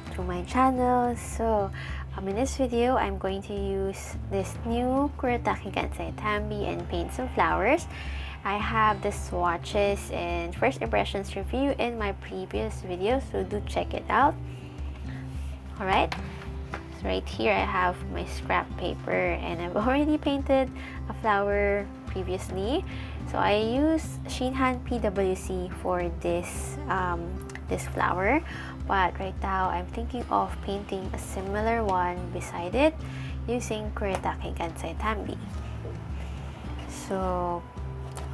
back to my channel. So in this video, I'm going to use this new Kuretake Gansai Tambi and paint some flowers. I have the swatches and first impressions review in my previous video, so do check it out. Alright, so right here I have my scrap paper and I've already painted a flower previously. So I use Shinhan PWC for this this flower, but right now I'm thinking of painting a similar one beside it using Kuretake Gansai Tambi. So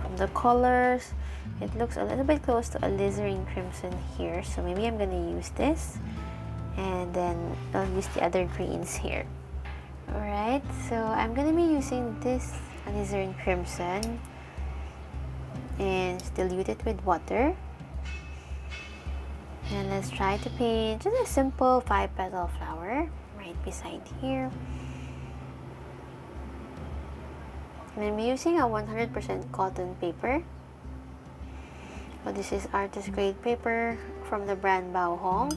from the colors, it looks a little bit close to alizarin crimson here, so maybe I'm gonna use this and then I'll use the other greens here. Alright, so I'm gonna be using this alizarin crimson and dilute it with water. And let's try to paint just a simple 5-petal flower right beside here. And I'm using a 100% cotton paper. So this is artist grade paper from the brand Baohong.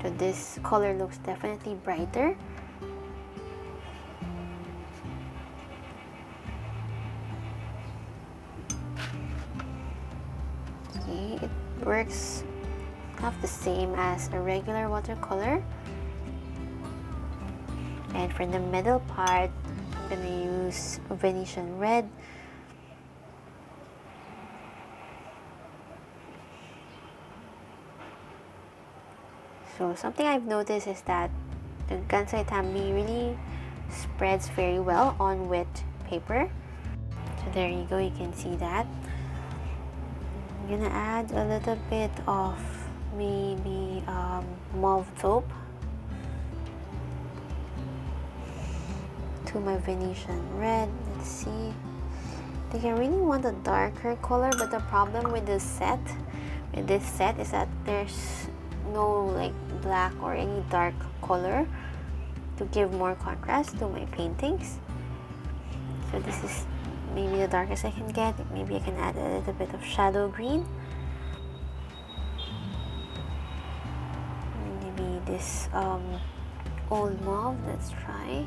So this color looks definitely brighter. It works half the same as a regular watercolor. And for the middle part, I'm gonna use Venetian red. So something I've noticed is that the Gansai Tambi really spreads very well on wet paper. So there you go, you can see that. I'm gonna add a little bit of maybe mauve taupe to my Venetian red. Let's see. I think I really want a darker color, but the problem with this set is that there's no like black or any dark color to give more contrast to my paintings. So this is maybe the darkest I can get. Maybe I can add a little bit of shadow green. Maybe this old mauve. Let's try.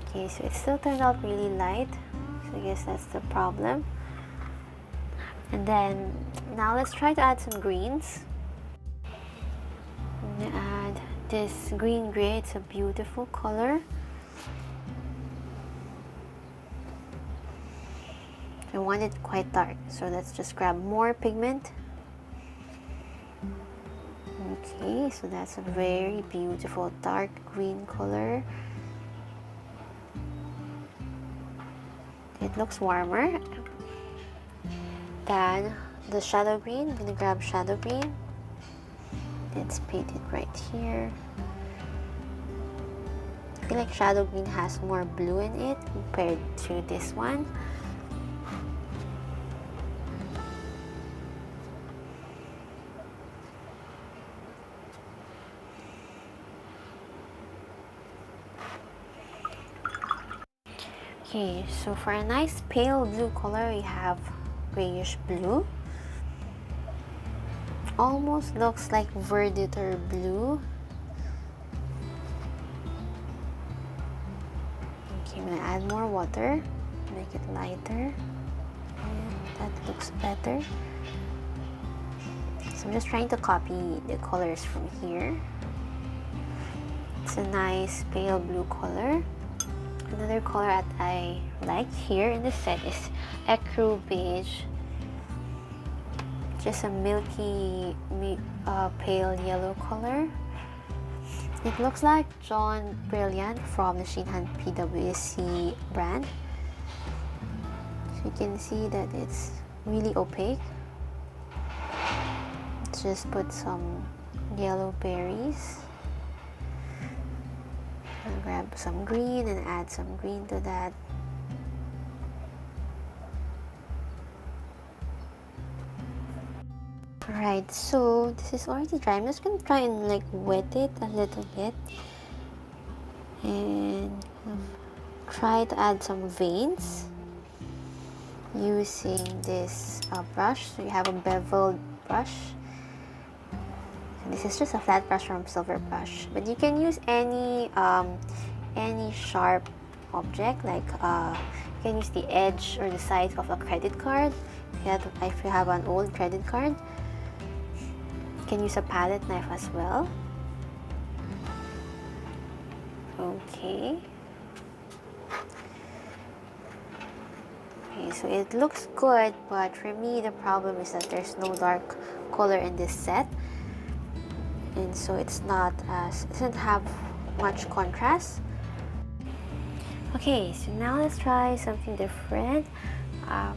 Okay, so it still turned out really light. So I guess that's the problem. And then now let's try to add some greens. I'm gonna add this green gray. It's a beautiful color. I want it quite dark, so let's just grab more pigment. Okay, so that's a very beautiful dark green color. It looks warmer than the shadow green. I'm gonna grab shadow green. Let's paint it right here. I feel like shadow green has more blue in it compared to this one. Okay, so for a nice pale blue color, we have grayish blue. Almost looks like verditer blue. Okay, I'm gonna add more water, make it lighter. And that looks better. So I'm just trying to copy the colors from here. It's a nice pale blue color. Another color that I like here in the set is Ecru Beige. Just a milky, pale yellow color. It looks like John Brilliant from the Shinhan PWC brand. So you can see that it's really opaque. Let's just put some yellow berries. I'll grab some green and add some green to that. Alright, so this is already dry. I'm just gonna try and like wet it a little bit and try to add some veins. using this brush. So you have a beveled brush. So this is just a flat brush from Silver Brush, but you can use any sharp object, like you can use the edge or the sides of a credit card. If you have an old credit card, you can use a palette knife as well. Okay. Okay, so it looks good, but for me the problem is that there's no dark color in this set, and so it doesn't have much contrast. Okay, so now let's try something different. I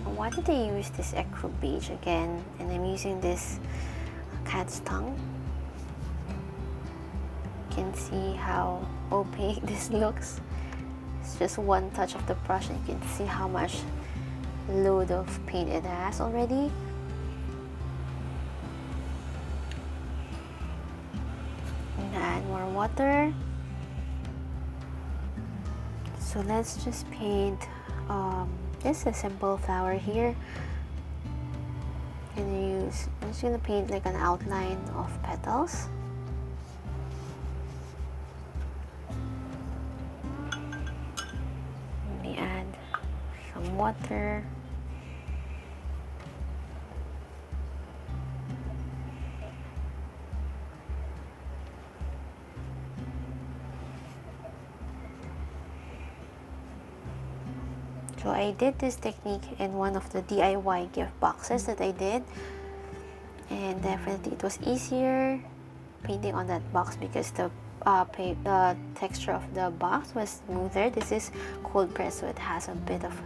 wanted to use this ecru beige again, and I'm using this cat's tongue. You can see how opaque this looks. It's just one touch of the brush and you can see how much load of paint it has already. I'm gonna add more water. So let's just paint just a simple flower here. I'm just gonna paint like an outline of petals. Let me add some water. So I did this technique in one of the DIY gift boxes that I did, and definitely it was easier painting on that box because the texture of the box was smoother. This is cold press, so it has a bit of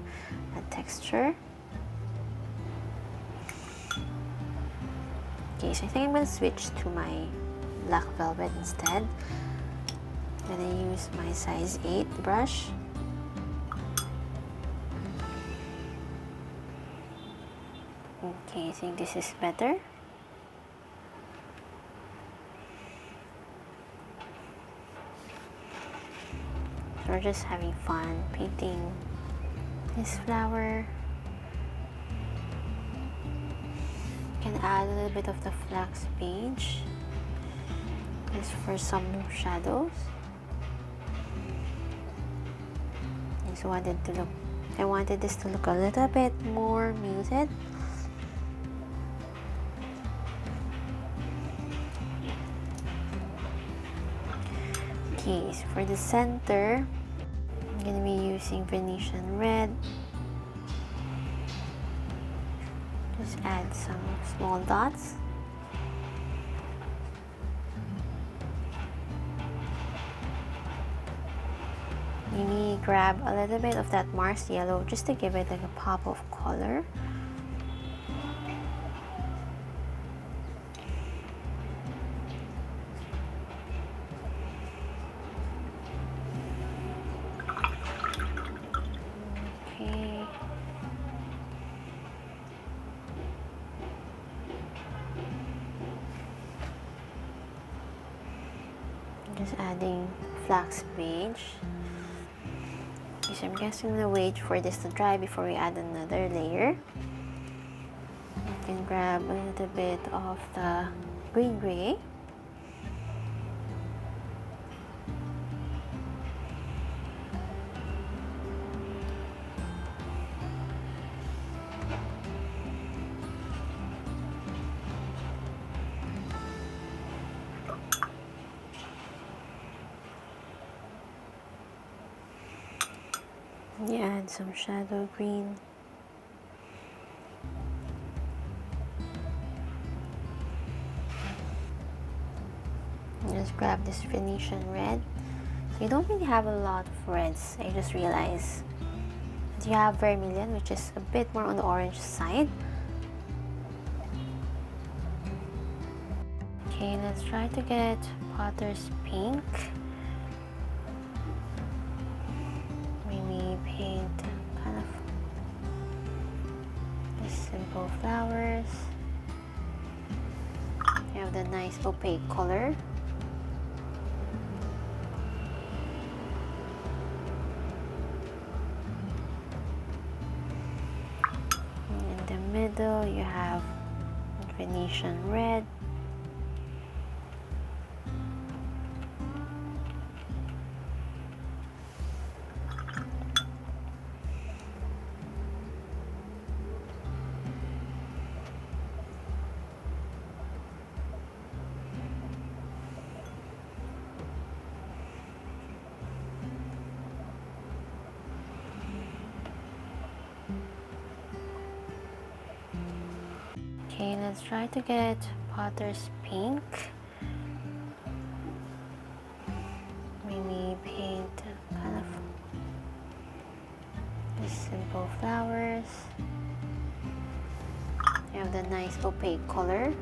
a texture. Okay, so I think I'm going to switch to my black velvet instead. I'm going to use my size 8 brush. Okay, I think this is better. So we're just having fun painting this flower. You can add a little bit of the flax beige just for some shadows. I wanted this to look a little bit more muted. Okay, so for the center, I'm going to be using Venetian red. Just add some small dots. Maybe grab a little bit of that Mars yellow just to give it like a pop of color. Okay. Just adding flax beige. So I'm guessing I'm gonna wait for this to dry before we add another layer. You can grab a little bit of the green gray. You add some shadow green. Just grab this Venetian red. So you don't really have a lot of reds. I just realized that you have vermilion, which is a bit more on the orange side. Okay, let's try to get Potter's pink. Maybe paint kind of just simple flowers. You have the nice opaque color. middle, you have Venetian red. Okay, let's try to get Potter's pink. Maybe paint kind of just simple flowers. You have the nice opaque color.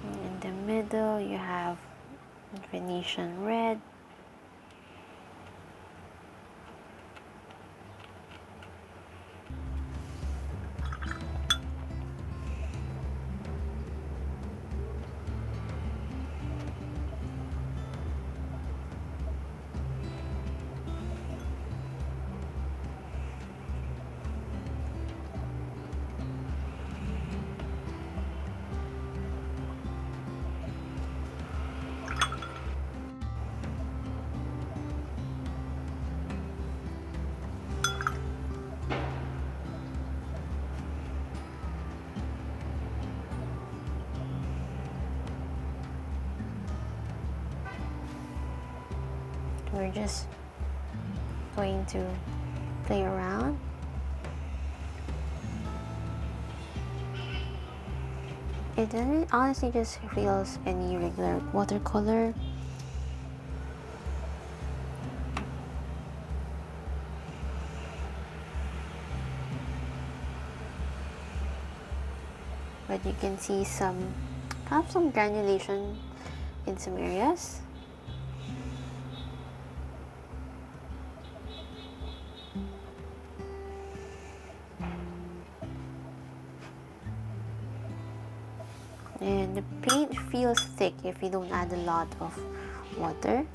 In the middle, you have Venetian red. We're just going to play around. It doesn't honestly just feels any regular watercolor. But you can see some granulation in some areas. And the paint feels thick if you don't add a lot of water.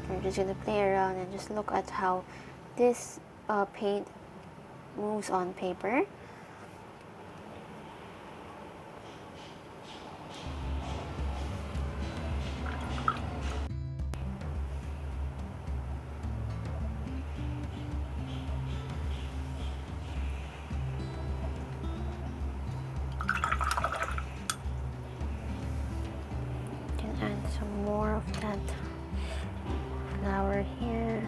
We're just gonna play around and just look at how this paint moves on paper. Add some more of that flower here.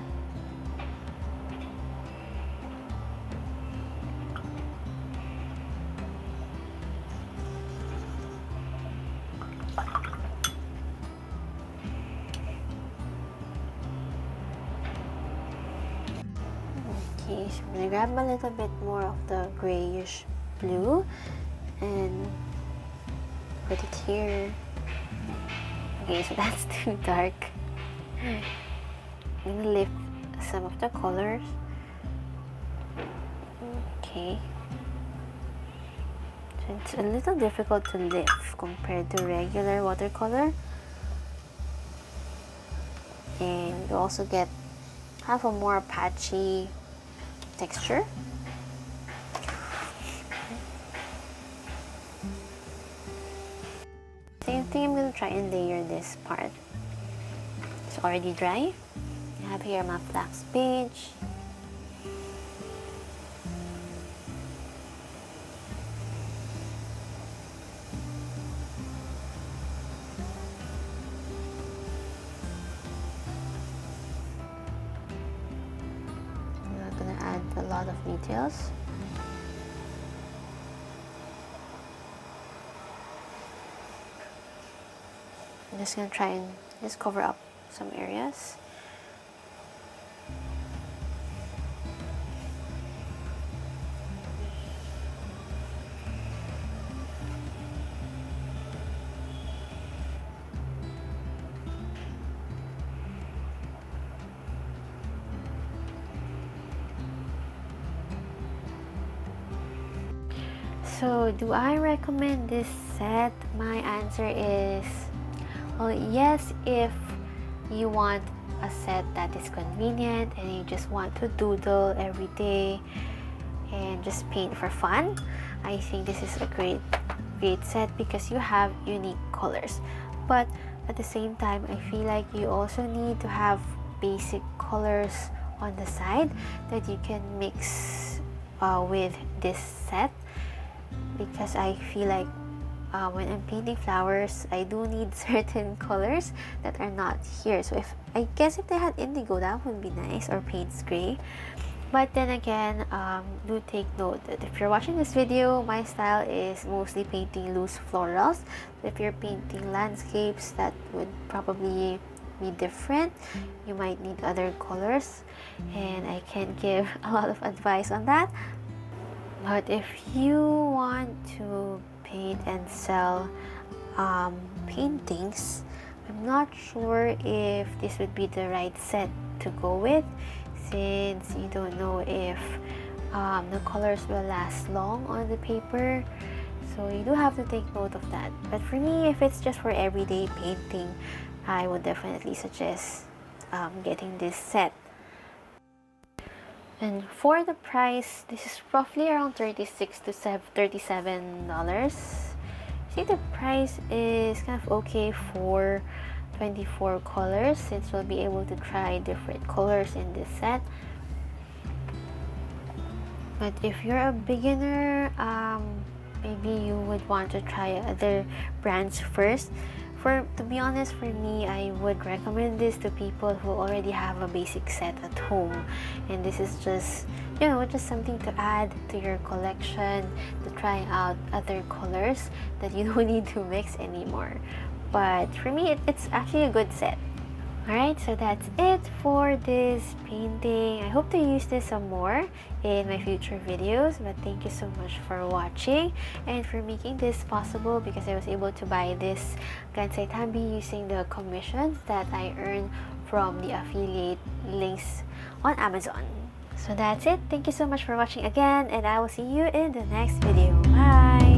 Okay, so I'm gonna grab a little bit more of the grayish blue and put it here. Okay, so that's too dark. I'm gonna lift some of the colors. Okay. So it's a little difficult to lift compared to regular watercolor. And you also have a more patchy texture. I think I'm going to try and layer this part. It's already dry. I have here my flax page. I'm going to add a lot of details. I'm just going to try and just cover up some areas. So, do I recommend this set? My answer is, well, yes, if you want a set that is convenient and you just want to doodle every day and just paint for fun. I think this is a great set because you have unique colors. But at the same time, I feel like you also need to have basic colors on the side that you can mix with this set, because I feel like when I'm painting flowers, I do need certain colors that are not here. So I guess if they had indigo, that would be nice, or Payne's gray. But then again, do take note that if you're watching this video, my style is mostly painting loose florals. If you're painting landscapes, that would probably be different. You might need other colors, and I can't give a lot of advice on that. But if you want to paint and sell paintings, I'm not sure if this would be the right set to go with, since you don't know if the colors will last long on the paper. So you do have to take note of that. But for me, if it's just for everyday painting, I would definitely suggest getting this set. And for the price, this is roughly around $36 to $37. I think the price is kind of okay for 24 colors, since we'll be able to try different colors in this set. But if you're a beginner, maybe you would want to try other brands first. To be honest, for me, I would recommend this to people who already have a basic set at home, and this is just, just something to add to your collection, to try out other colors that you don't need to mix anymore. But for me, it's actually a good set. Alright, so that's it for this painting. I hope to use this some more in my future videos, but thank you so much for watching and for making this possible, because I was able to buy this Gansai Tambi using the commissions that I earned from the affiliate links on Amazon. So that's it. Thank you so much for watching again, and I will see you in the next video. Bye!